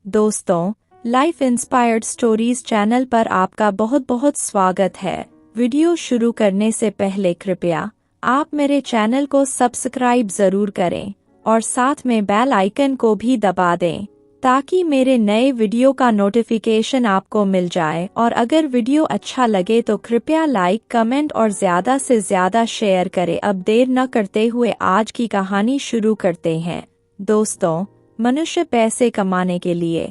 दोस्तों, life inspired stories channel पर आपका बहुत बहुत स्वागत है। वीडियो शुरू करने से पहले कृपया आप मेरे चैनल को सब्सक्राइब जरूर करें और साथ में बेल आइकन को भी दबा दें ताकि मेरे नए वीडियो का नोटिफिकेशन आपको मिल जाए। और अगर वीडियो अच्छा लगे तो कृपया लाइक, कमेंट और ज़्यादा से ज़्यादा शेयर करें। अब देर न करते हुए आज की कहानी शुरू करते हैं। दोस्तों, मनुष्य पैसे कमाने के लिए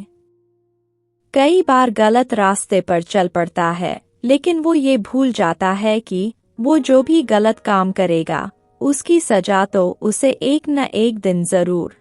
कई बार गलत रास्ते पर चल पड़ता है, लेकिन वो ये भूल जाता है कि वो जो भी गलत काम करेगा उसकी सजा तो उसे एक न एक दिन जरूर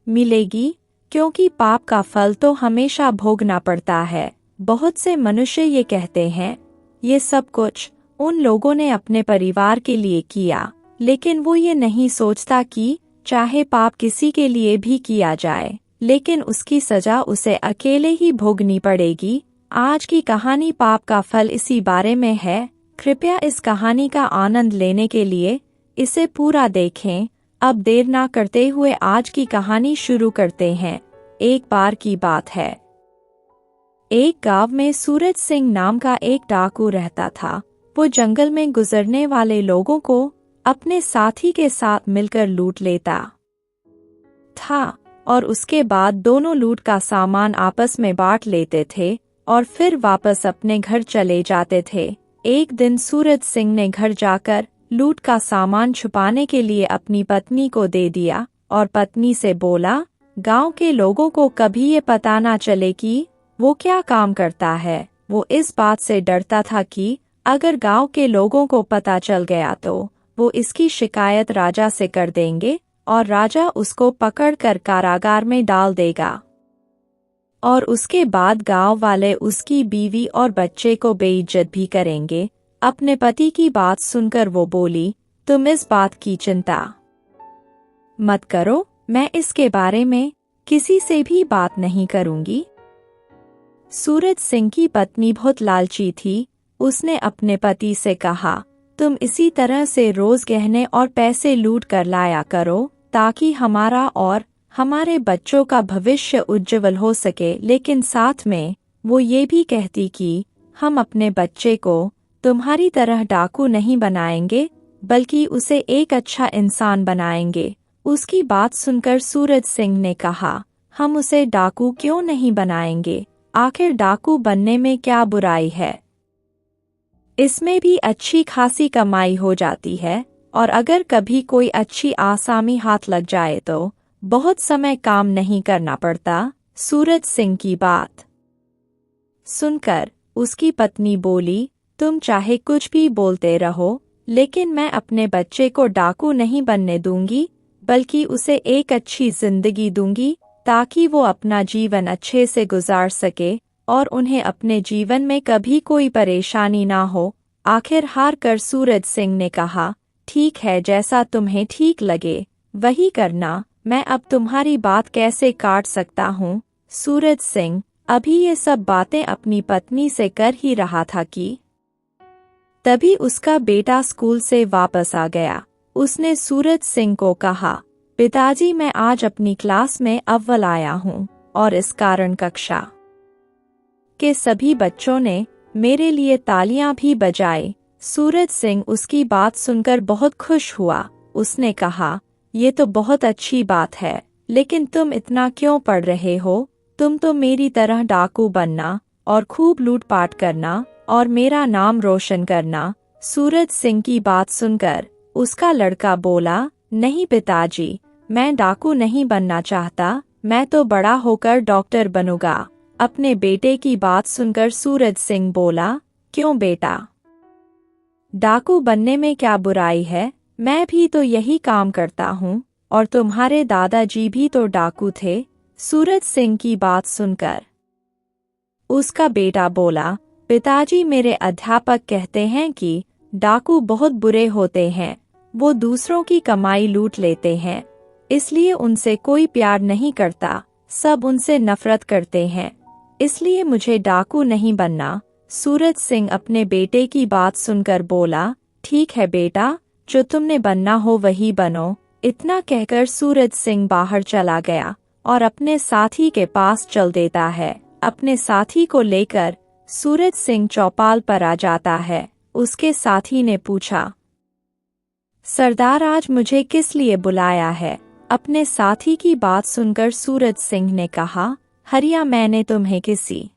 मिलेगी, क्योंकि पाप का फल तो हमेशा भोगना पड़ता है। बहुत से मनुष्य ये कहते हैं ये सब कुछ उन लोगों ने अपने परिवार के लिए किया, लेकिन वो ये नहीं सोचता कि चाहे पाप किसी के लिए भी किया जाए, लेकिन उसकी सजा उसे अकेले ही भोगनी पड़ेगी। आज की कहानी पाप का फल इसी बारे में है। कृपया इस कहानी का आनंद लेने के लिए इसे पूरा देखें। अब देर ना करते हुए आज की कहानी शुरू करते हैं। एक बार की बात है, एक गांव में सूरज सिंह नाम का एक डाकू रहता था। वो जंगल में गुजरने वाले लोगों को अपने साथी के साथ मिलकर लूट लेता था और उसके बाद दोनों लूट का सामान आपस में बांट लेते थे और फिर वापस अपने घर चले जाते थे। एक दिन सूरज सिंह ने घर जाकर लूट का सामान छुपाने के लिए अपनी पत्नी को दे दिया और पत्नी से बोला, गांव के लोगों को कभी ये पता ना चले कि वो क्या काम करता है। वो इस बात से डरता था कि अगर गांव के लोगों को पता चल गया तो वो इसकी शिकायत राजा से कर देंगे और राजा उसको पकड़कर कारागार में डाल देगा और उसके बाद गांव वाले उसकी बीवी और बच्चे को बेइज्जत भी करेंगे। अपने पति की बात सुनकर वो बोली, तुम इस बात की चिंता मत करो, मैं इसके बारे में किसी से भी बात नहीं करूंगी। सूरज सिंह की पत्नी बहुत लालची थी। उसने अपने पति से कहा, तुम इसी तरह से रोज गहने और पैसे लूट कर लाया करो ताकि हमारा और हमारे बच्चों का भविष्य उज्जवल हो सके। लेकिन साथ में वो ये भी कहती कि हम अपने बच्चे को तुम्हारी तरह डाकू नहीं बनाएंगे, बल्कि उसे एक अच्छा इंसान बनाएंगे। उसकी बात सुनकर सूरज सिंह ने कहा, हम उसे डाकू क्यों नहीं बनाएंगे? आखिर डाकू बनने में क्या बुराई है? इसमें भी अच्छी खासी कमाई हो जाती है और अगर कभी कोई अच्छी आसामी हाथ लग जाए तो बहुत समय काम नहीं करना पड़ता। सूरज सिंह की बात सुनकर उसकी पत्नी बोली, तुम चाहे कुछ भी बोलते रहो, लेकिन मैं अपने बच्चे को डाकू नहीं बनने दूंगी, बल्कि उसे एक अच्छी जिंदगी दूंगी ताकि वो अपना जीवन अच्छे से गुजार सके और उन्हें अपने जीवन में कभी कोई परेशानी ना हो। आखिर हार कर सूरज सिंह ने कहा, ठीक है, जैसा तुम्हें ठीक लगे वही करना, मैं अब तुम्हारी बात कैसे काट सकता हूँ। सूरज सिंह अभी ये सब बातें अपनी पत्नी से कर ही रहा था कि तभी उसका बेटा स्कूल से वापस आ गया। उसने सूरज सिंह को कहा, पिताजी, मैं आज अपनी क्लास में अव्वल आया हूँ और इस कारण कक्षा के सभी बच्चों ने मेरे लिए तालियां भी बजाई। सूरज सिंह उसकी बात सुनकर बहुत खुश हुआ। उसने कहा, ये तो बहुत अच्छी बात है, लेकिन तुम इतना क्यों पढ़ रहे हो? तुम तो मेरी तरह डाकू बनना और खूब लूटपाट करना और मेरा नाम रोशन करना। सूरज सिंह की बात सुनकर उसका लड़का बोला, नहीं पिताजी, मैं डाकू नहीं बनना चाहता, मैं तो बड़ा होकर डॉक्टर बनूंगा। अपने बेटे की बात सुनकर सूरज सिंह बोला, क्यों बेटा, डाकू बनने में क्या बुराई है? मैं भी तो यही काम करता हूँ और तुम्हारे दादाजी भी तो डाकू थे। सूरज सिंह की बात सुनकर उसका बेटा बोला, पिताजी, मेरे अध्यापक कहते हैं कि डाकू बहुत बुरे होते हैं, वो दूसरों की कमाई लूट लेते हैं, इसलिए उनसे कोई प्यार नहीं करता, सब उनसे नफरत करते हैं, इसलिए मुझे डाकू नहीं बनना। सूरज सिंह अपने बेटे की बात सुनकर बोला, ठीक है बेटा, जो तुमने बनना हो वही बनो। इतना कहकर सूरज सिंह बाहर चला गया और अपने साथी के पास चल देता है। अपने साथी को लेकर सूरज सिंह चौपाल पर आ जाता है। उसके साथी ने पूछा, सरदार आज मुझे किस लिए बुलाया है? अपने साथी की बात सुनकर सूरज सिंह ने कहा, हरिया मैंने तुम्हें किसी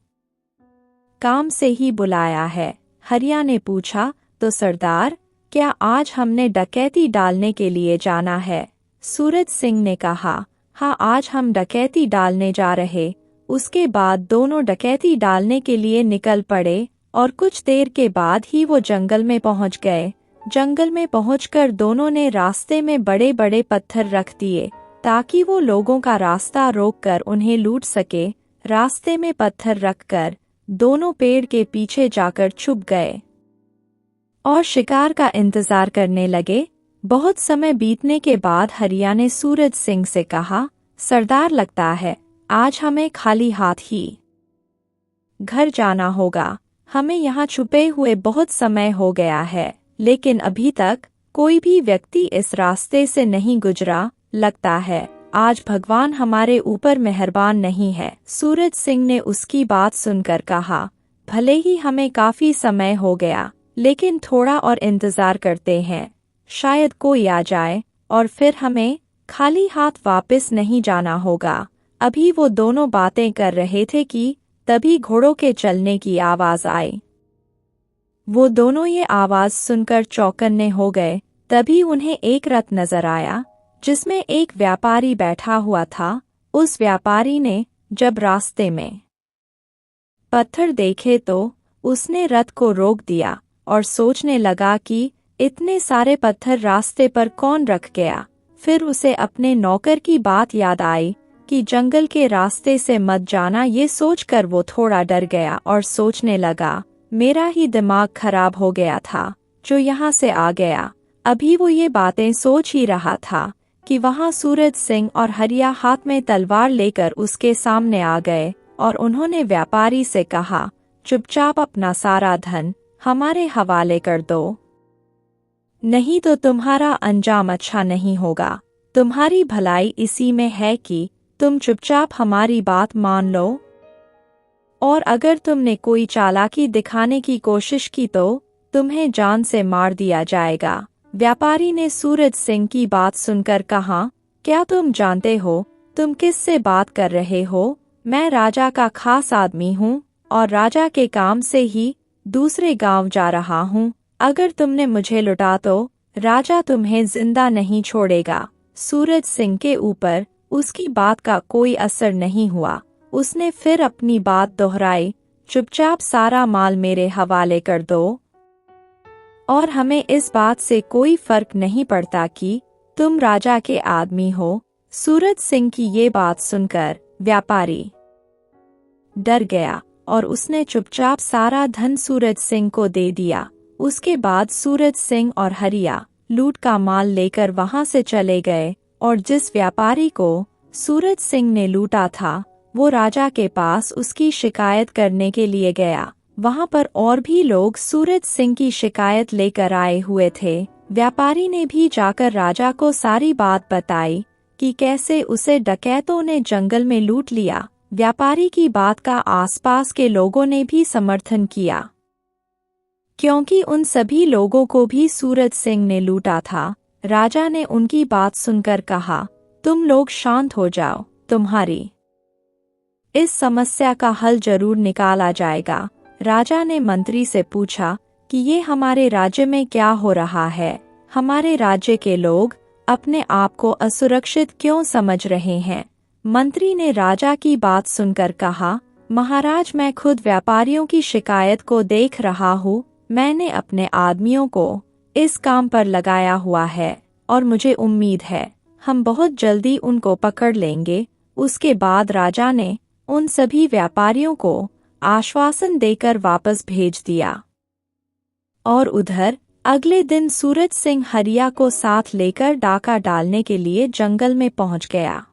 काम से ही बुलाया है। हरिया ने पूछा, तो सरदार क्या आज हमने डकैती डालने के लिए जाना है? सूरज सिंह ने कहा, हाँ आज हम डकैती डालने जा रहे। उसके बाद दोनों डकैती डालने के लिए निकल पड़े और कुछ देर के बाद ही वो जंगल में पहुंच गए। जंगल में पहुंचकर दोनों ने रास्ते में बड़े बड़े पत्थर रख दिए ताकि वो लोगों का रास्ता रोककर उन्हें लूट सके। रास्ते में पत्थर रखकर दोनों पेड़ के पीछे जाकर छुप गए और शिकार का इंतजार करने लगे। बहुत समय बीतने के बाद हरिया ने सूरज सिंह से कहा, सरदार लगता है आज हमें खाली हाथ ही घर जाना होगा। हमें यहाँ छुपे हुए बहुत समय हो गया है, लेकिन अभी तक कोई भी व्यक्ति इस रास्ते से नहीं गुजरा। लगता है आज भगवान हमारे ऊपर मेहरबान नहीं है। सूरज सिंह ने उसकी बात सुनकर कहा, भले ही हमें काफी समय हो गया, लेकिन थोड़ा और इंतजार करते हैं, शायद कोई आ जाए और फिर हमें खाली हाथ वापस नहीं जाना होगा। अभी वो दोनों बातें कर रहे थे कि तभी घोड़ों के चलने की आवाज आई। वो दोनों ये आवाज सुनकर चौकन्ने हो गए। तभी उन्हें एक रथ नजर आया जिसमें एक व्यापारी बैठा हुआ था। उस व्यापारी ने जब रास्ते में पत्थर देखे तो उसने रथ को रोक दिया और सोचने लगा कि इतने सारे पत्थर रास्ते पर कौन रख गया। फिर उसे अपने नौकर की बात याद आई कि जंगल के रास्ते से मत जाना। ये सोचकर वो थोड़ा डर गया और सोचने लगा, मेरा ही दिमाग खराब हो गया था जो यहाँ से आ गया। अभी वो ये बातें सोच ही रहा था कि वहाँ सूरज सिंह और हरिया हाथ में तलवार लेकर उसके सामने आ गए और उन्होंने व्यापारी से कहा, चुपचाप अपना सारा धन हमारे हवाले कर दो, नहीं तो तुम्हारा अंजाम अच्छा नहीं होगा। तुम्हारी भलाई इसी में है कि तुम चुपचाप हमारी बात मान लो, और अगर तुमने कोई चालाकी दिखाने की कोशिश की तो तुम्हें जान से मार दिया जाएगा। व्यापारी ने सूरज सिंह की बात सुनकर कहा, क्या तुम जानते हो तुम किससे बात कर रहे हो? मैं राजा का खास आदमी हूँ और राजा के काम से ही दूसरे गांव जा रहा हूँ। अगर तुमने मुझे लुटा तो राजा तुम्हें जिंदा नहीं छोड़ेगा। सूरज सिंह के ऊपर उसकी बात का कोई असर नहीं हुआ। उसने फिर अपनी बात दोहराई, चुपचाप सारा माल मेरे हवाले कर दो और हमें इस बात से कोई फर्क नहीं पड़ता कि तुम राजा के आदमी हो। सूरज सिंह की ये बात सुनकर व्यापारी डर गया और उसने चुपचाप सारा धन सूरज सिंह को दे दिया। उसके बाद सूरज सिंह और हरिया लूट का माल लेकर वहां से चले गए और जिस व्यापारी को सूरज सिंह ने लूटा था वो राजा के पास उसकी शिकायत करने के लिए गया। वहां पर और भी लोग सूरज सिंह की शिकायत लेकर आए हुए थे। व्यापारी ने भी जाकर राजा को सारी बात बताई कि कैसे उसे डकैतों ने जंगल में लूट लिया। व्यापारी की बात का आसपास के लोगों ने भी समर्थन किया, क्योंकि उन सभी लोगों को भी सूरज सिंह ने लूटा था। राजा ने उनकी बात सुनकर कहा, तुम लोग शांत हो जाओ, तुम्हारी इस समस्या का हल जरूर निकाला जाएगा। राजा ने मंत्री से पूछा कि ये हमारे राज्य में क्या हो रहा है? हमारे राज्य के लोग अपने आप को असुरक्षित क्यों समझ रहे हैं? मंत्री ने राजा की बात सुनकर कहा, महाराज मैं खुद व्यापारियों की शिकायत को देख रहा हूँ। मैंने अपने आदमियों को इस काम पर लगाया हुआ है और मुझे उम्मीद है हम बहुत जल्दी उनको पकड़ लेंगे। उसके बाद राजा ने उन सभी व्यापारियों को आश्वासन देकर वापस भेज दिया और उधर अगले दिन सूरज सिंह हरिया को साथ लेकर डाका डालने के लिए जंगल में पहुंच गया।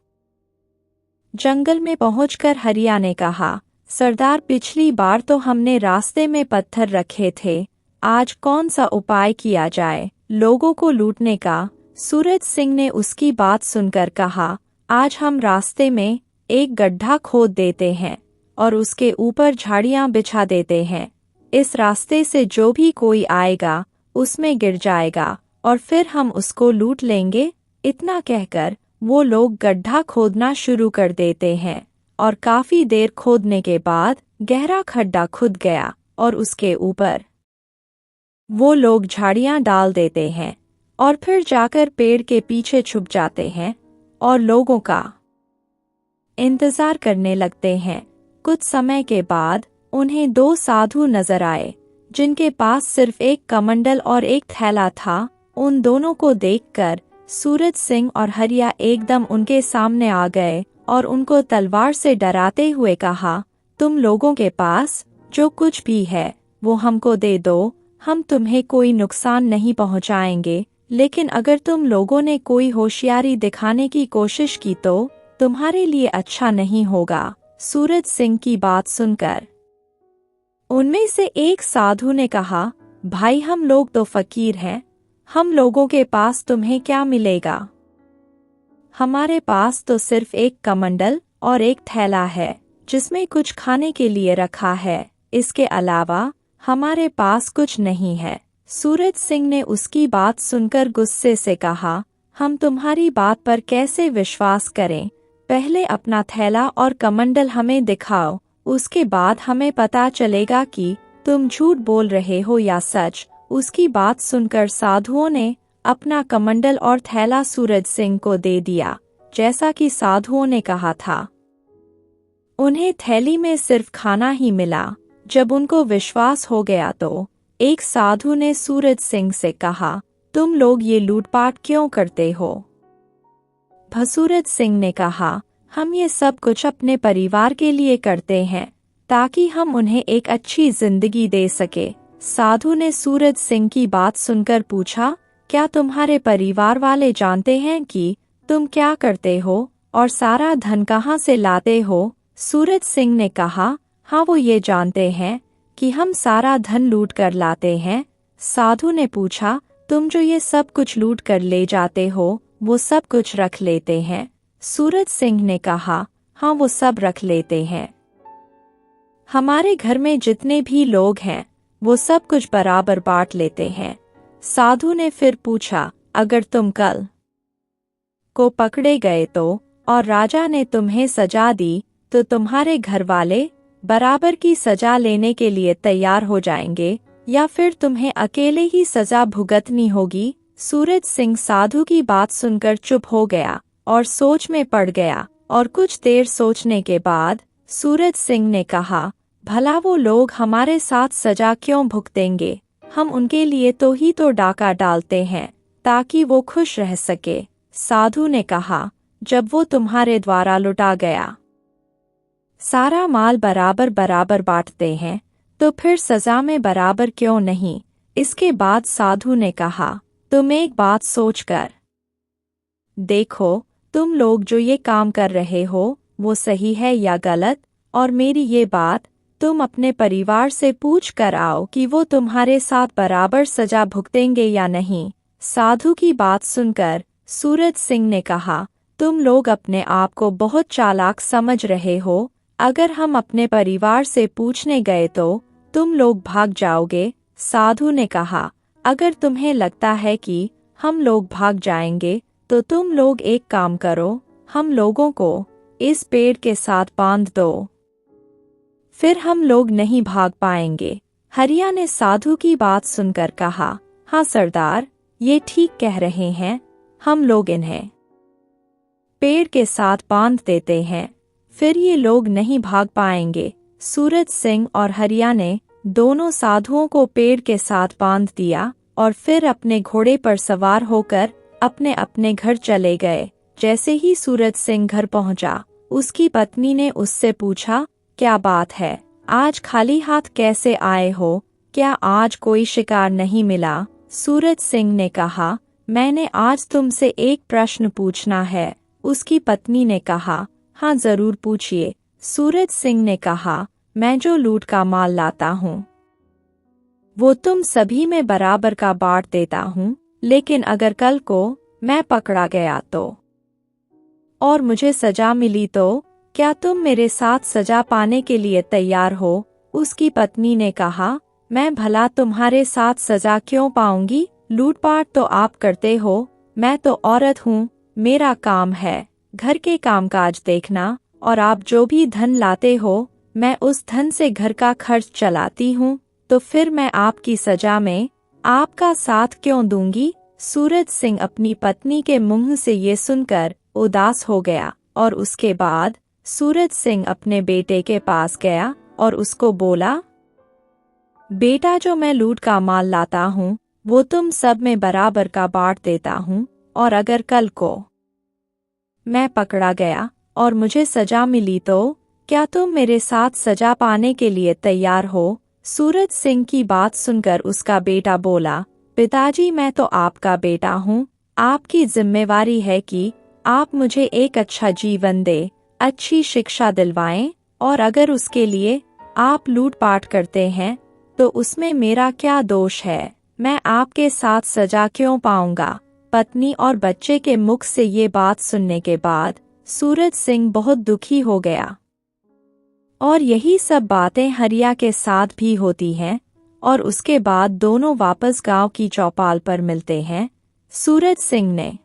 जंगल में पहुंचकर हरिया ने कहा, सरदार पिछली बार तो हमने रास्ते में पत्थर रखे थे, आज कौन सा उपाय किया जाए लोगों को लूटने का? सूरज सिंह ने उसकी बात सुनकर कहा, आज हम रास्ते में एक गड्ढा खोद देते हैं और उसके ऊपर झाड़ियां बिछा देते हैं। इस रास्ते से जो भी कोई आएगा उसमें गिर जाएगा और फिर हम उसको लूट लेंगे। इतना कहकर वो लोग गड्ढा खोदना शुरू कर देते हैं और काफी देर खोदने के बाद गहरा खड्डा खुद गया और उसके ऊपर वो लोग झाड़ियां डाल देते हैं और फिर जाकर पेड़ के पीछे छुप जाते हैं और लोगों का इंतजार करने लगते हैं। कुछ समय के बाद उन्हें दो साधु नजर आए जिनके पास सिर्फ एक कमंडल और एक थैला था। उन दोनों को देखकर सूरज सिंह और हरिया एकदम उनके सामने आ गए और उनको तलवार से डराते हुए कहा, तुम लोगों के पास जो कुछ भी है वो हमको दे दो, हम तुम्हें कोई नुकसान नहीं पहुंचाएंगे, लेकिन अगर तुम लोगों ने कोई होशियारी दिखाने की कोशिश की तो तुम्हारे लिए अच्छा नहीं होगा। सूरज सिंह की बात सुनकर उनमें से एक साधु ने कहा, भाई हम लोग तो फकीर हैं, हम लोगों के पास तुम्हें क्या मिलेगा? हमारे पास तो सिर्फ एक कमंडल और एक थैला है जिसमें कुछ खाने के लिए रखा है, इसके अलावा हमारे पास कुछ नहीं है। सूरज सिंह ने उसकी बात सुनकर गुस्से से कहा, हम तुम्हारी बात पर कैसे विश्वास करें? पहले अपना थैला और कमंडल हमें दिखाओ, उसके बाद हमें पता चलेगा कि तुम झूठ बोल रहे हो या सच। उसकी बात सुनकर साधुओं ने अपना कमंडल और थैला सूरज सिंह को दे दिया जैसा कि साधुओं ने कहा था। उन्हें थैली में सिर्फ खाना ही मिला। जब उनको विश्वास हो गया तो एक साधु ने सूरज सिंह से कहा, तुम लोग ये लूटपाट क्यों करते हो? सूरज सिंह ने कहा, हम ये सब कुछ अपने परिवार के लिए करते हैं ताकि हम उन्हें एक अच्छी जिंदगी दे सके। साधु ने सूरज सिंह की बात सुनकर पूछा, क्या तुम्हारे परिवार वाले जानते हैं कि तुम क्या करते हो और सारा धन कहाँ से लाते हो? सूरज सिंह ने कहा, हाँ वो ये जानते हैं कि हम सारा धन लूट कर लाते हैं। साधु ने पूछा, तुम जो ये सब कुछ लूट कर ले जाते हो वो सब कुछ रख लेते हैं? सूरज सिंह ने कहा, हाँ वो सब रख लेते हैं। हमारे घर में जितने भी लोग हैं वो सब कुछ बराबर बांट लेते हैं। साधु ने फिर पूछा, अगर तुम कल को पकड़े गए तो और राजा ने तुम्हें सजा दी तो तुम्हारे घर वाले बराबर की सजा लेने के लिए तैयार हो जाएंगे या फिर तुम्हें अकेले ही सजा भुगतनी होगी? सूरज सिंह साधु की बात सुनकर चुप हो गया और सोच में पड़ गया और कुछ देर सोचने के बाद सूरज सिंह ने कहा, भला वो लोग हमारे साथ सजा क्यों भुगतेंगे? हम उनके लिए तो डाका डालते हैं ताकि वो खुश रह सके। साधु ने कहा, जब वो तुम्हारे द्वारा लुटा गया सारा माल बराबर बराबर बांटते हैं तो फिर सजा में बराबर क्यों नहीं? इसके बाद साधु ने कहा, तुम एक बात सोचकर देखो, तुम लोग जो ये काम कर रहे हो वो सही है या गलत, और मेरी ये बात तुम अपने परिवार से पूछ कर आओ कि वो तुम्हारे साथ बराबर सजा भुगतेंगे या नहीं। साधु की बात सुनकर सूरज सिंह ने कहा, तुम लोग अपने आप को बहुत चालाक समझ रहे हो। अगर हम अपने परिवार से पूछने गए तो तुम लोग भाग जाओगे। साधु ने कहा, अगर तुम्हें लगता है कि हम लोग भाग जाएंगे तो तुम लोग एक काम करो, हम लोगों को इस पेड़ के साथ बांध दो, फिर हम लोग नहीं भाग पाएंगे। हरिया ने साधु की बात सुनकर कहा, हाँ सरदार, ये ठीक कह रहे हैं, हम लोग इन्हें पेड़ के साथ बांध देते हैं, फिर ये लोग नहीं भाग पाएंगे। सूरज सिंह और हरिया ने दोनों साधुओं को पेड़ के साथ बांध दिया और फिर अपने घोड़े पर सवार होकर अपने अपने घर चले गए। जैसे ही सूरज सिंह घर पहुंचा, उसकी पत्नी ने उससे पूछा, क्या बात है, आज खाली हाथ कैसे आए हो? क्या आज कोई शिकार नहीं मिला? सूरज सिंह ने कहा, मैंने आज तुमसे एक प्रश्न पूछना है। उसकी पत्नी ने कहा, हाँ जरूर पूछिए। सूरज सिंह ने कहा, मैं जो लूट का माल लाता हूँ वो तुम सभी में बराबर का बांट देता हूँ, लेकिन अगर कल को मैं पकड़ा गया तो और मुझे सजा मिली तो क्या तुम मेरे साथ सजा पाने के लिए तैयार हो? उसकी पत्नी ने कहा, मैं भला तुम्हारे साथ सजा क्यों पाऊंगी? लूटपाट तो आप करते हो, मैं तो औरत हूँ, मेरा काम है घर के कामकाज देखना, और आप जो भी धन लाते हो मैं उस धन से घर का खर्च चलाती हूँ, तो फिर मैं आपकी सजा में आपका साथ क्यों दूंगी? सूरज सिंह अपनी पत्नी के मुंह से ये सुनकर उदास हो गया और उसके बाद सूरज सिंह अपने बेटे के पास गया और उसको बोला, बेटा, जो मैं लूट का माल लाता हूँ वो तुम सब में बराबर का बांट देता हूँ, और अगर कल को मैं पकड़ा गया और मुझे सजा मिली तो क्या तुम मेरे साथ सजा पाने के लिए तैयार हो? सूरज सिंह की बात सुनकर उसका बेटा बोला, पिताजी, मैं तो आपका बेटा हूँ, आपकी जिम्मेवारी है कि आप मुझे एक अच्छा जीवन दे, अच्छी शिक्षा दिलवाएं, और अगर उसके लिए आप लूटपाट करते हैं तो उसमें मेरा क्या दोष है? मैं आपके साथ सजा क्यों पाऊंगा? पत्नी और बच्चे के मुख से ये बात सुनने के बाद सूरज सिंह बहुत दुखी हो गया। और यही सब बातें हरिया के साथ भी होती हैं, और उसके बाद दोनों वापस गांव की चौपाल पर मिलते हैं। सूरज सिंह ने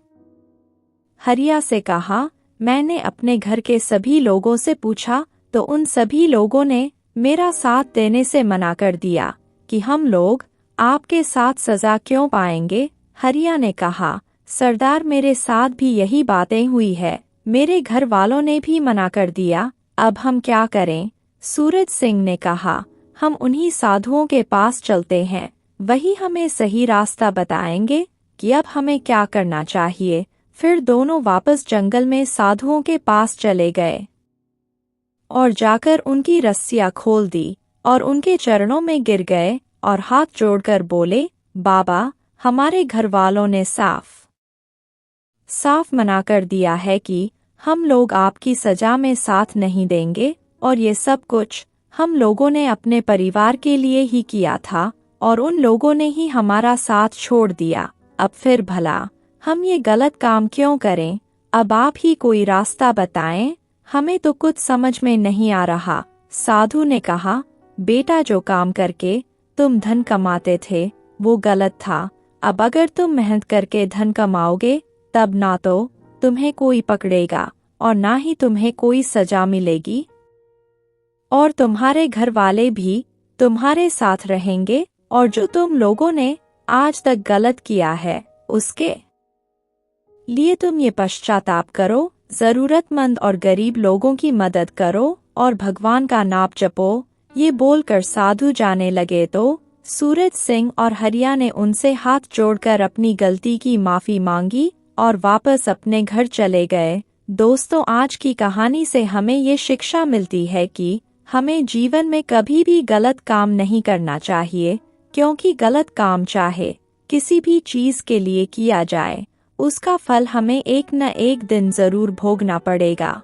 हरिया से कहा, मैंने अपने घर के सभी लोगों से पूछा तो उन सभी लोगों ने मेरा साथ देने से मना कर दिया कि हम लोग आपके साथ सजा क्यों पाएंगे? हरिया ने कहा, सरदार, मेरे साथ भी यही बातें हुई है, मेरे घर वालों ने भी मना कर दिया, अब हम क्या करें? सूरज सिंह ने कहा, हम उन्हीं साधुओं के पास चलते हैं, वही हमें सही रास्ता बताएंगे कि अब हमें क्या करना चाहिए। फिर दोनों वापस जंगल में साधुओं के पास चले गए और जाकर उनकी रस्सियां खोल दी और उनके चरणों में गिर गए और हाथ जोड़कर बोले, बाबा, हमारे घर वालों ने साफ मना कर दिया है कि हम लोग आपकी सजा में साथ नहीं देंगे, और ये सब कुछ हम लोगों ने अपने परिवार के लिए ही किया था और उन लोगों ने ही हमारा साथ छोड़ दिया। अब फिर भला हम ये गलत काम क्यों करें? अब आप ही कोई रास्ता बताएं, हमें तो कुछ समझ में नहीं आ रहा। साधु ने कहा, बेटा, जो काम करके तुम धन कमाते थे वो गलत था। अब अगर तुम मेहनत करके धन कमाओगे तब ना तो तुम्हें कोई पकड़ेगा और ना ही तुम्हें कोई सजा मिलेगी, और तुम्हारे घर वाले भी तुम्हारे साथ रहेंगे, और जो तुम लोगों ने आज तक गलत किया है उसके लिए तुम ये पश्चाताप करो, जरूरतमंद और गरीब लोगों की मदद करो और भगवान का नाम जपो। ये बोलकर साधु जाने लगे तो सूरज सिंह और हरिया ने उनसे हाथ जोड़कर अपनी गलती की माफी मांगी और वापस अपने घर चले गए। दोस्तों, आज की कहानी से हमें ये शिक्षा मिलती है कि हमें जीवन में कभी भी गलत काम नहीं करना चाहिए, क्योंकि गलत काम चाहे किसी भी चीज के लिए किया जाए उसका फल हमें एक न एक दिन जरूर भोगना पड़ेगा।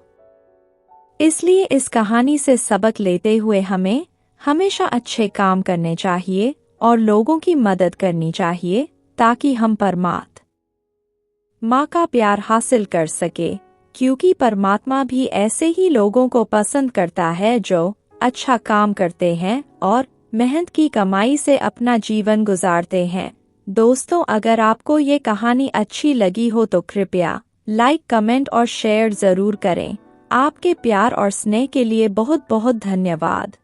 इसलिए इस कहानी से सबक लेते हुए हमें हमेशा अच्छे काम करने चाहिए और लोगों की मदद करनी चाहिए, ताकि हम परमात्मा का प्यार हासिल कर सके, क्योंकि परमात्मा भी ऐसे ही लोगों को पसंद करता है जो अच्छा काम करते हैं और मेहनत की कमाई से अपना जीवन गुजारते हैं। दोस्तों, अगर आपको ये कहानी अच्छी लगी हो तो कृपया लाइक, कमेंट और शेयर जरूर करें। आपके प्यार और स्नेह के लिए बहुत बहुत धन्यवाद।